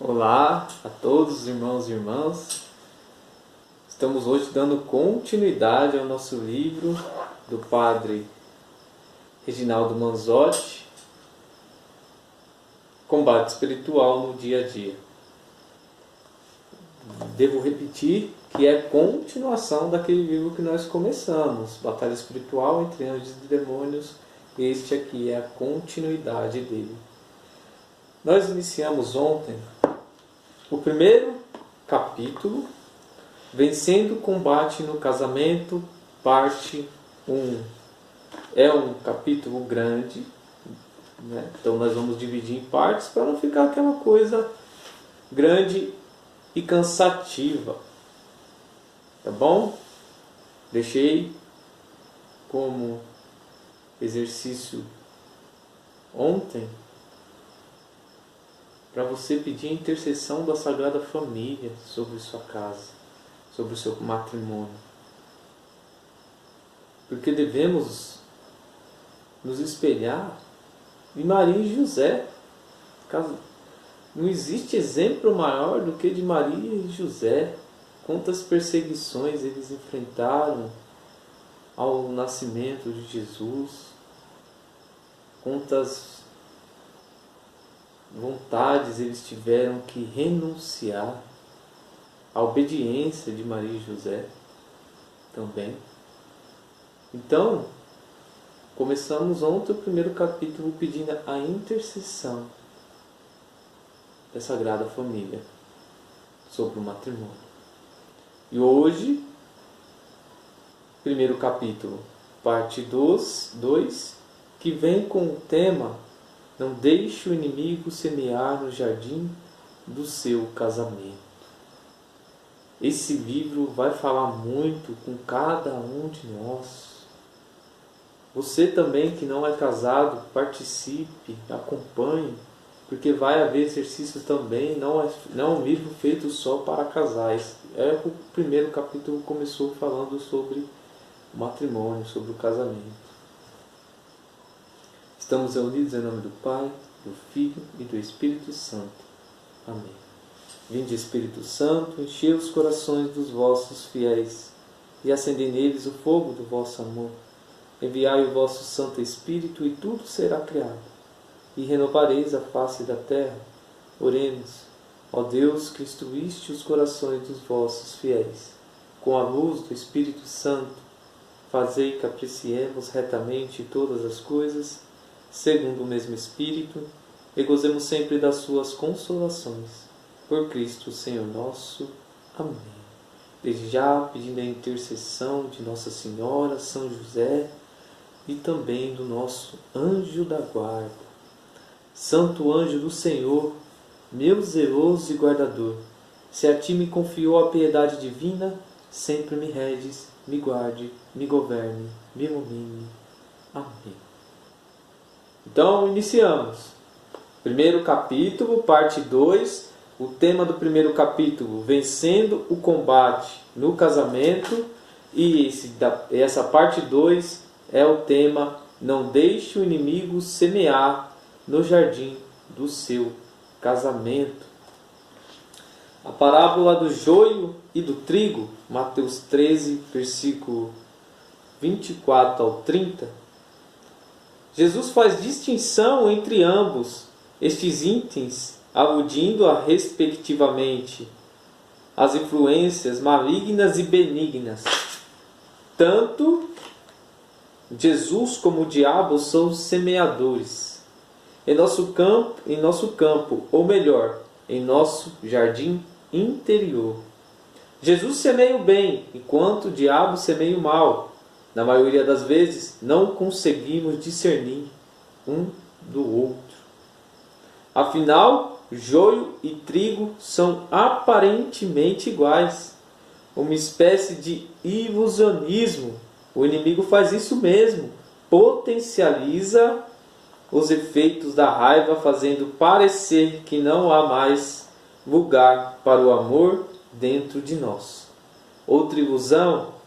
Olá a todos os irmãos e irmãs. Estamos hoje dando continuidade ao nosso livro do Padre Reginaldo Manzotti, Combate Espiritual no Dia a Dia. Devo repetir que é continuação daquele livro que nós começamos, Batalha Espiritual entre Anjos e Demônios. Este aqui é a continuidade dele. Nós iniciamos ontem o primeiro capítulo, Vencendo o Combate no Casamento, parte 1. É um capítulo grande, né? Então nós vamos dividir em partes para não ficar aquela coisa grande e cansativa. Tá bom? Deixei como exercício ontem para você pedir a intercessão da Sagrada Família sobre sua casa, sobre o seu matrimônio. Porque devemos nos espelhar em Maria e José. Não existe exemplo maior do que de Maria e José. Quantas perseguições eles enfrentaram ao nascimento de Jesus. Quantas vontades eles tiveram que renunciar. A obediência de Maria e José também. Então, começamos ontem o primeiro capítulo pedindo a intercessão da Sagrada Família sobre o matrimônio. E hoje, primeiro capítulo, parte 2, que vem com o tema: não deixe o inimigo semear no jardim do seu casamento. Esse livro vai falar muito com cada um de nós. Você também que não é casado, participe, acompanhe, porque vai haver exercícios também. Não é um livro feito só para casais. O primeiro capítulo começou falando sobre o matrimônio, sobre o casamento. Estamos reunidos em nome do Pai, do Filho e do Espírito Santo. Amém. Vinde, Espírito Santo, enchei os corações dos vossos fiéis e acendei neles o fogo do vosso amor. Enviai o vosso Santo Espírito e tudo será criado, e renovareis a face da terra. Oremos. Ó Deus, que instruíste os corações dos vossos fiéis, com a luz do Espírito Santo, fazei que apreciemos retamente todas as coisas, segundo o mesmo Espírito, e gozemos sempre das suas consolações. Por Cristo, Senhor nosso. Amém. Desde já, pedindo a intercessão de Nossa Senhora, São José e também do nosso anjo da guarda. Santo anjo do Senhor, meu zeloso e guardador, se a ti me confiou a piedade divina, sempre me reges, me guarde, me governe, me ilumine. Amém. Então, iniciamos. Primeiro capítulo, parte 2. O tema do primeiro capítulo, Vencendo o Combate no Casamento. E essa parte 2 é o tema, não deixe o inimigo semear no jardim do seu casamento. A parábola do joio e do trigo, Mateus 13, versículo 24 ao 30. Jesus faz distinção entre ambos estes itens, aludindo a, respectivamente, as influências malignas e benignas. Tanto Jesus como o diabo são os semeadores. Em nosso campo, ou melhor, em nosso jardim interior. Jesus semeia o bem, enquanto o diabo semeia o mal. Na maioria das vezes, não conseguimos discernir um do outro. Afinal, joio e trigo são aparentemente iguais. Uma espécie de ilusionismo. O inimigo faz isso mesmo. Potencializa os efeitos da raiva, fazendo parecer que não há mais lugar para o amor dentro de nós. Outra ilusão: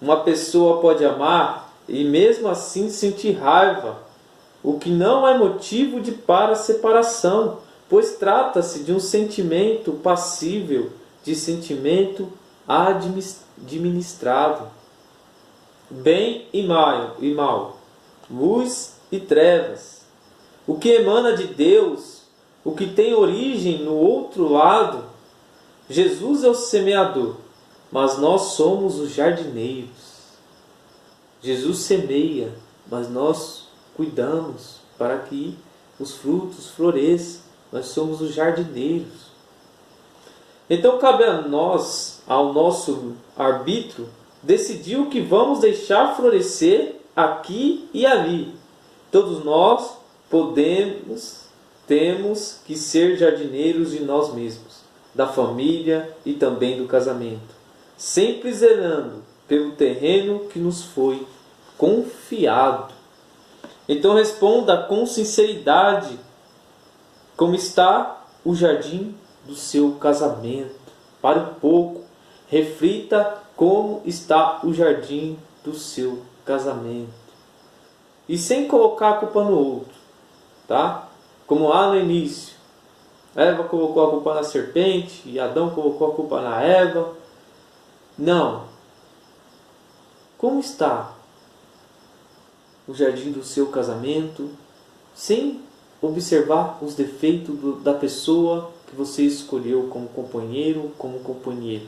uma pessoa pode amar e mesmo assim sentir raiva, o que não é motivo para separação, pois trata-se de um sentimento passível, de sentimento administrado. Bem e mal, luz e trevas. O que emana de Deus, o que tem origem no outro lado. Jesus é o semeador, mas nós somos os jardineiros. Jesus semeia, mas nós cuidamos para que os frutos floresçam. Nós somos os jardineiros. Então cabe a nós, ao nosso arbítrio, decidir o que vamos deixar florescer aqui e ali. Todos nós temos que ser jardineiros de nós mesmos, da família e também do casamento, sempre zelando pelo terreno que nos foi confiado. Então responda com sinceridade como está o jardim do seu casamento. Pare um pouco, reflita como está o jardim do seu casamento. E sem colocar a culpa no outro, tá? Como lá no início, Eva colocou a culpa na serpente e Adão colocou a culpa na Eva. Não. Como está o jardim do seu casamento, sem observar os defeitos da pessoa que você escolheu como companheiro, como companheira?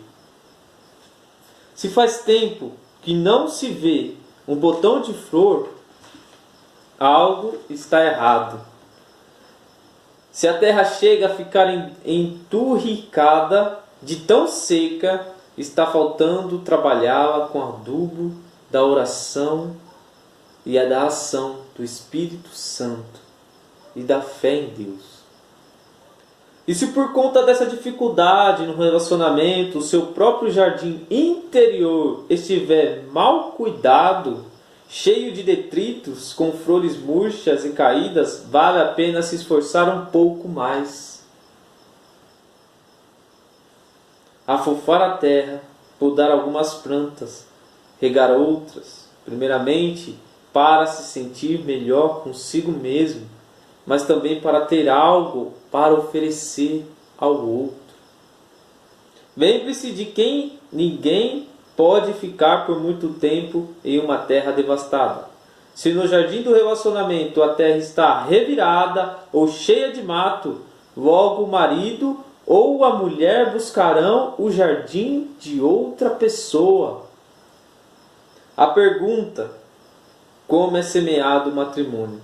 Se faz tempo que não se vê um botão de flor, algo está errado. Se a terra chega a ficar enturricada, de tão seca, está faltando trabalhá-la com adubo da oração e a da ação do Espírito Santo e da fé em Deus. E se por conta dessa dificuldade no relacionamento, o seu próprio jardim interior estiver mal cuidado, cheio de detritos, com flores murchas e caídas, vale a pena se esforçar um pouco mais. Afofar a terra, podar algumas plantas, regar outras, primeiramente para se sentir melhor consigo mesmo, mas também para ter algo para oferecer ao outro. Lembre-se de que ninguém pode ficar por muito tempo em uma terra devastada. Se no jardim do relacionamento a terra está revirada ou cheia de mato, logo o marido ou a mulher buscarão o jardim de outra pessoa. A pergunta: como é semeado o matrimônio?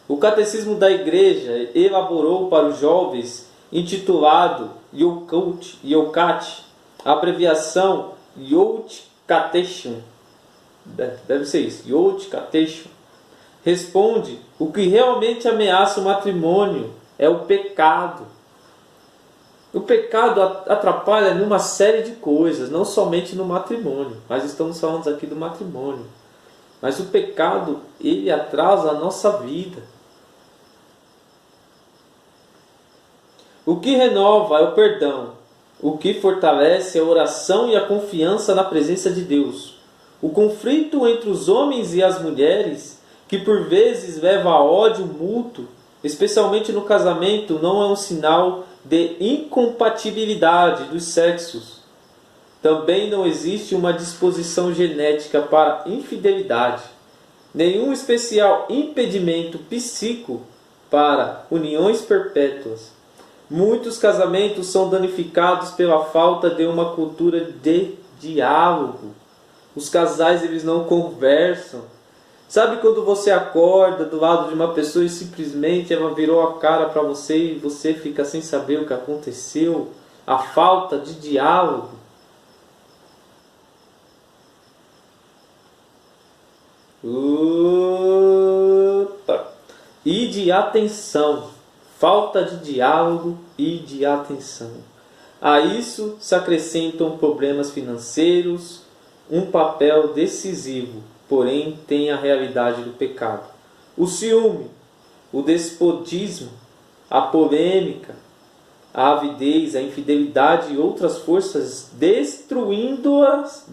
O Catecismo da Igreja elaborou para os jovens, intitulado Yokat, a abreviação Yot Catechum. Deve ser isso, Yot Catechum. Responde: o que realmente ameaça o matrimônio é o pecado. O pecado atrapalha numa série de coisas, não somente no matrimônio, mas estamos falando aqui do matrimônio. Mas o pecado, ele atrasa a nossa vida. O que renova é o perdão. O que fortalece é a oração e a confiança na presença de Deus. O conflito entre os homens e as mulheres, que por vezes leva a ódio mútuo, especialmente no casamento, não é um sinal de incompatibilidade dos sexos. Também não existe uma disposição genética para infidelidade, nenhum especial impedimento psíquico para uniões perpétuas. Muitos casamentos são danificados pela falta de uma cultura de diálogo. Os casais, eles não conversam. Sabe quando você acorda do lado de uma pessoa e simplesmente ela virou a cara para você e você fica sem saber o que aconteceu? A falta de diálogo. E de atenção. Falta de diálogo e de atenção. A isso se acrescentam problemas financeiros, um papel decisivo, porém tem a realidade do pecado. O ciúme, o despotismo, a polêmica, a avidez, a infidelidade e outras forças destruidoras,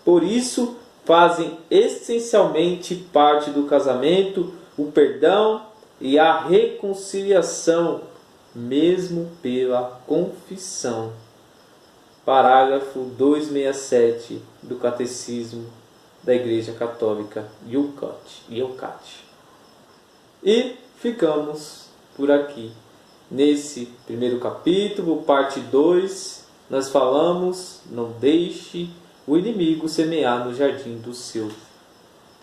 por isso fazem essencialmente parte do casamento, o perdão, e a reconciliação, mesmo pela confissão. Parágrafo 267 do Catecismo da Igreja Católica IUCAT. E ficamos por aqui. Nesse primeiro capítulo, parte 2, nós falamos: não deixe o inimigo semear no jardim do seu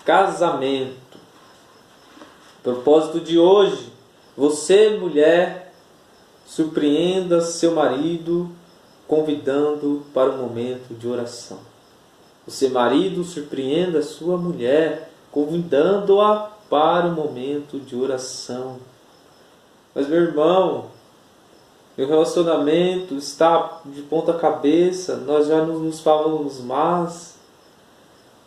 casamento. Propósito de hoje: você, mulher, surpreenda seu marido convidando para um momento de oração. Você, marido, surpreenda sua mulher convidando-a para um momento de oração. Mas, meu irmão, meu relacionamento está de ponta cabeça, nós já não nos falamos mais,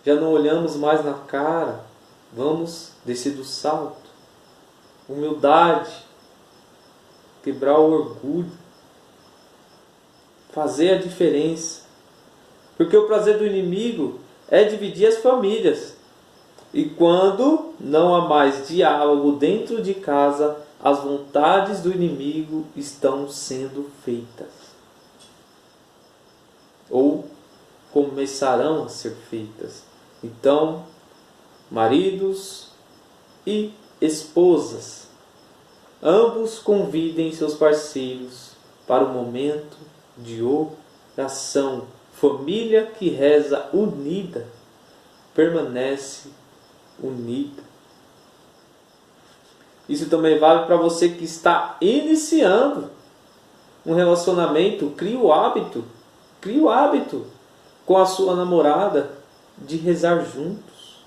já não olhamos mais na cara. Vamos descer do salto. Humildade, quebrar o orgulho, fazer a diferença. Porque o prazer do inimigo é dividir as famílias. E quando não há mais diálogo dentro de casa, as vontades do inimigo estão sendo feitas. Ou começarão a ser feitas. Então, maridos e esposas, ambos convidem seus parceiros para o momento de oração. Família que reza unida permanece unida. Isso também vale para você que está iniciando um relacionamento. Crie o hábito com a sua namorada de rezar juntos,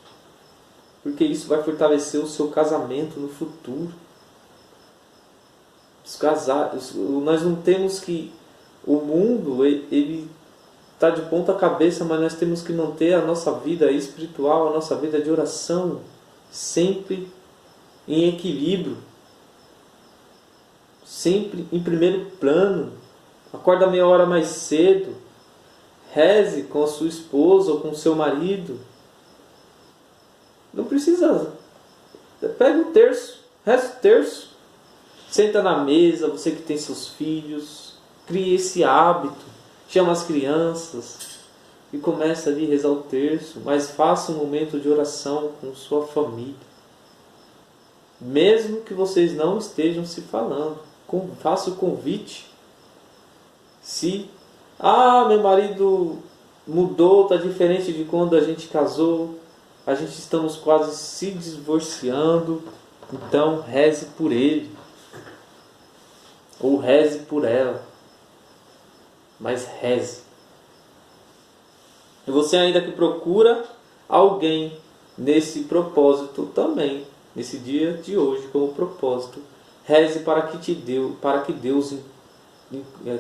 porque isso vai fortalecer o seu casamento no futuro. Nós não temos que... O mundo, ele está de ponta cabeça, mas nós temos que manter a nossa vida espiritual, a nossa vida de oração, sempre em equilíbrio, sempre em primeiro plano. Acorda meia hora mais cedo, reze com a sua esposa ou com o seu marido. Não precisa, pega o terço, reza o terço, senta na mesa, você que tem seus filhos, crie esse hábito, chama as crianças e começa ali a rezar o terço, mas faça um momento de oração com sua família. Mesmo que vocês não estejam se falando, faça o convite. Se, meu marido mudou, está diferente de quando a gente casou, a gente estamos quase se divorciando, então reze por ele, ou reze por ela. Mas reze. E você ainda que procura alguém nesse propósito também, nesse dia de hoje como propósito, reze para que Deus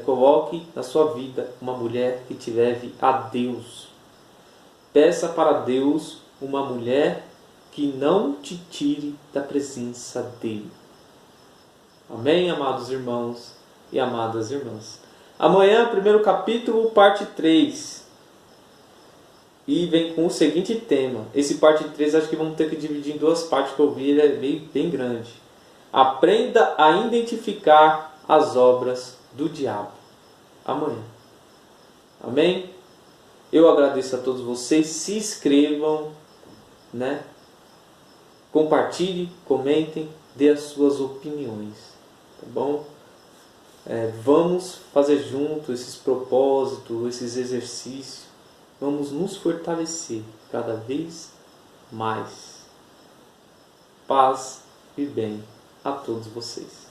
coloque na sua vida uma mulher que te leve a Deus. Peça para Deus uma mulher que não te tire da presença dele. Amém, amados irmãos e amadas irmãs? Amanhã, primeiro capítulo, parte 3. E vem com o seguinte tema. Esse parte 3 acho que vamos ter que dividir em duas partes, que eu vi, ele é bem grande. Aprenda a identificar as obras do diabo. Amanhã. Amém? Eu agradeço a todos vocês. Se inscrevam, né? Compartilhem, comentem, dê as suas opiniões. Tá bom? Vamos fazer juntos esses propósitos, esses exercícios. Vamos nos fortalecer cada vez mais. Paz e bem a todos vocês.